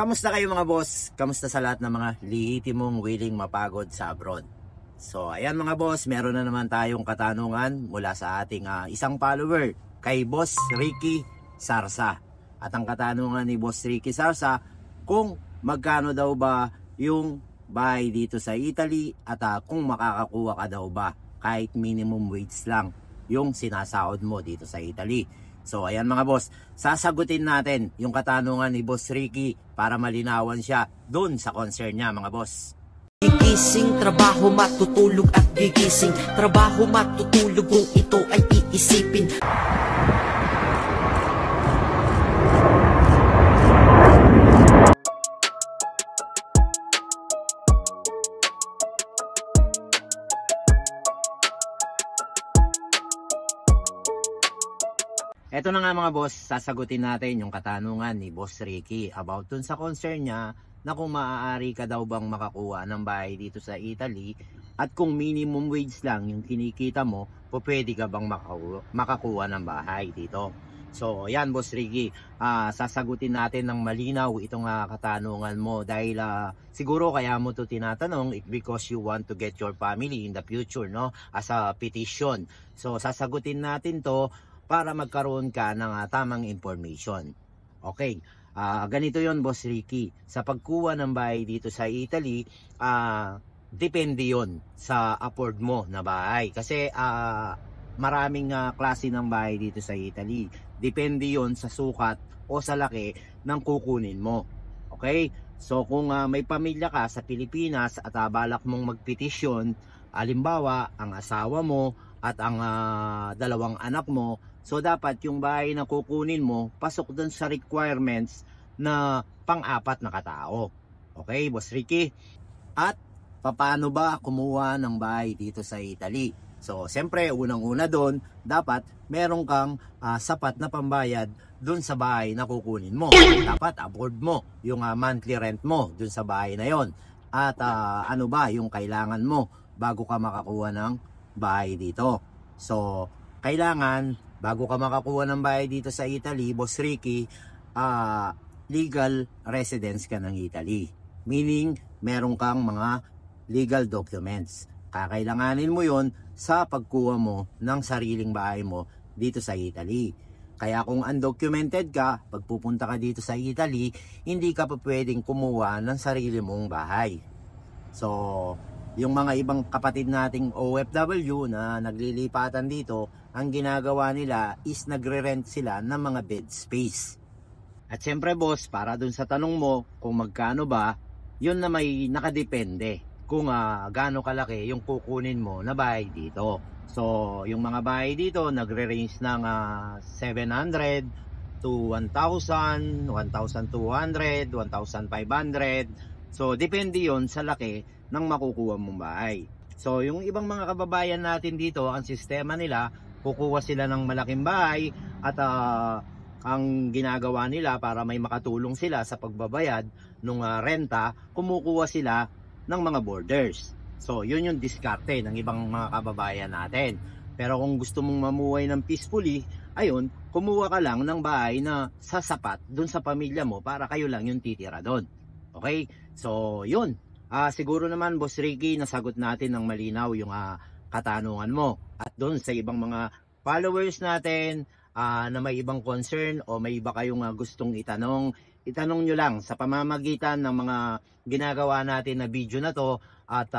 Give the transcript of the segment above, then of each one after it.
Kamusta kayo mga boss? Kamusta sa lahat ng mga lehitimong willing mapagod sa abroad? So ayan mga boss, meron na naman tayong katanungan mula sa ating isang follower kay Boss Ricky Sarsa. At ang katanungan ni Boss Ricky Sarsa, kung magkano daw ba yung bahay dito sa Italy at kung makakakuha ka daw ba kahit minimum wage lang yung sinasahod mo dito sa Italy. So ayan mga boss, sasagutin natin yung katanungan ni Boss Ricky para malinawan siya doon sa concern niya mga boss. Gigising, trabaho, matutulog at gigising. Trabaho, matutulog kung ito ay iisipin. Eto na nga mga boss, sasagutin natin yung katanungan ni Boss Ricky about dun sa concern niya na kung maaari ka daw bang makakuha ng bahay dito sa Italy at kung minimum wage lang yung kinikita mo, pwede ka bang makakuha ng bahay dito. So yan Boss Ricky, sasagutin natin ng malinaw itong katanungan mo dahil siguro kaya mo to tinatanong because you want to get your family in the future, no, as a petition. So sasagutin natin to para magkaroon ka ng tamang information. Okay, ganito yon Boss Ricky. Sa pagkuha ng bahay dito sa Italy, depende yon sa afford mo na bahay. Kasi maraming klase ng bahay dito sa Italy. Depende yon sa sukat o sa laki ng kukunin mo. Okay, so kung may pamilya ka sa Pilipinas at balak mong magpetisyon, halimbawa ang asawa mo at ang dalawang anak mo, so dapat yung bahay na kukunin mo pasok dun sa requirements na pang-apat na katao. Okay, Boss Ricky? At paano ba kumuha ng bahay dito sa Italy? So siyempre unang-una doon, dapat meron kang sapat na pambayad dun sa bahay na kukunin mo. Dapat afford mo yung monthly rent mo dun sa bahay na yon. At ano ba yung kailangan mo bago ka makakuha ng bahay dito? So kailangan bago ka makakuha ng bahay dito sa Italy, Boss Ricky, legal residence ka ng Italy. Meaning, meron kang mga legal documents. Kakailanganin mo yon sa pagkuha mo ng sariling bahay mo dito sa Italy. Kaya kung undocumented ka, pagpupunta ka dito sa Italy, hindi ka pa pwedeng kumuha ng sarili mong bahay. So, yung mga ibang kapatid nating OFW na naglilipatan dito, ang ginagawa nila is nagre-rent sila ng mga bed space. At syempre boss, para dun sa tanong mo kung magkano ba, yun na may nakadepende kung gaano kalaki yung kukunin mo na bahay dito. So yung mga bahay dito nagre-range ng 700 to 1,000, 1,200, 1,500. So depende yon sa laki ng makukuha mong bahay. So yung ibang mga kababayan natin dito, ang sistema nila, kukuha sila ng malaking bahay at ang ginagawa nila para may makatulong sila sa pagbabayad ng renta, kumukuha sila ng mga borders. So yun yung diskarte ng ibang mga kababayan natin. Pero kung gusto mong mamuhay ng peacefully, ayun, kumuha ka lang ng bahay na sasapat dun sa pamilya mo para kayo lang yung titira doon. Okay? So yun. Siguro naman Boss Ricky, nasagot natin ng malinaw yung katanungan mo. At doon sa ibang mga followers natin na may ibang concern o may iba kayong gustong itanong nyo lang sa pamamagitan ng mga ginagawa natin na video na to at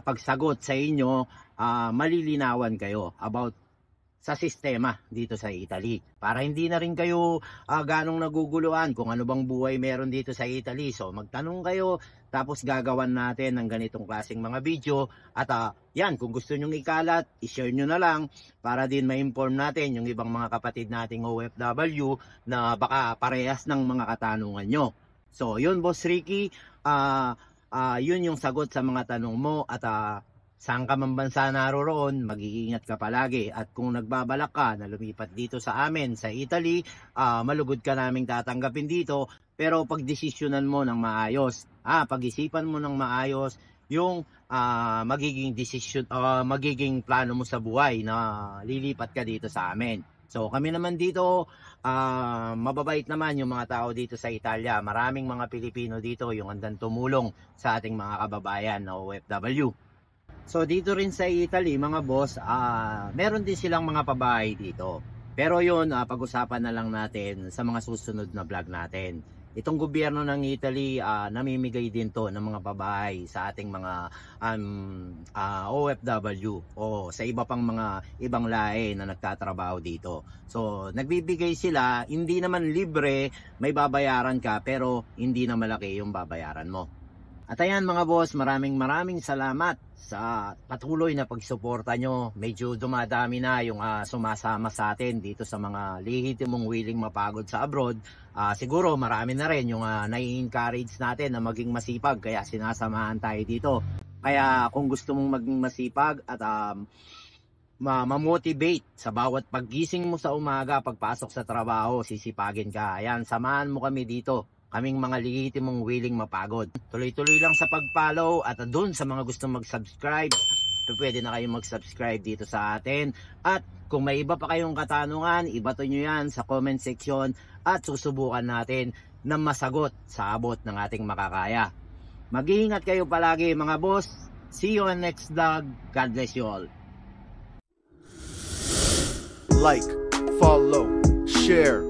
pagsagot sa inyo, malilinawan kayo about sa sistema dito sa Italy. Para hindi na rin kayo ganong naguguluhan kung ano bang buhay meron dito sa Italy. So magtanong kayo, tapos gagawan natin ng ganitong klaseng mga video. At yan, kung gusto nyong ikalat, i-share nyo na lang para din ma-inform natin yung ibang mga kapatid nating OFW na baka parehas ng mga katanungan nyo. So yun Boss Ricky, yun yung sagot sa mga tanong mo. At saan ka man bansa naroroon, mag-iingat ka palagi. At kung nagbabalak ka na lumipat dito sa amin, sa Italy, malugod ka naming tatanggapin dito. Pero pagdesisyonan mo ng maayos, pag-isipan mo ng maayos yung magiging desisyon, magiging plano mo sa buhay na lilipat ka dito sa amin. So kami naman dito, mababait naman yung mga tao dito sa Italia. Maraming mga Pilipino dito yung handang tumulong sa ating mga kababayan na OFW. So dito rin sa Italy mga boss, meron din silang mga pabahay dito. Pero yun, pag-usapan na lang natin sa mga susunod na vlog natin. Itong gobyerno ng Italy, namimigay din to ng mga pabahay sa ating mga OFW o sa iba pang mga ibang lahi na nagtatrabaho dito. So nagbibigay sila, hindi naman libre, may babayaran ka pero hindi na malaki yung babayaran mo. At ayan mga boss, maraming salamat sa patuloy na pagsuporta nyo. Medyo dumadami na yung sumasama sa atin dito sa mga lehitimong willing mapagod sa abroad. Siguro marami na rin yung nai-encourage natin na maging masipag, kaya sinasamahan tayo dito. Kaya kung gusto mong maging masipag at ma-motivate sa bawat paggising mo sa umaga, pagpasok sa trabaho, sisipagin ka. Ayan, samahan mo kami dito. Kaming mga lehitimong willing mapagod. Tuloy-tuloy lang sa pag-follow at doon sa mga gustong mag-subscribe, pwede na kayong mag-subscribe dito sa atin. At kung may iba pa kayong katanungan, ibato nyo yan sa comment section at susubukan natin na masagot sa abot ng ating makakaya. Mag-iingat kayo palagi mga boss. See you on next vlog. God bless you all. Like, follow, share,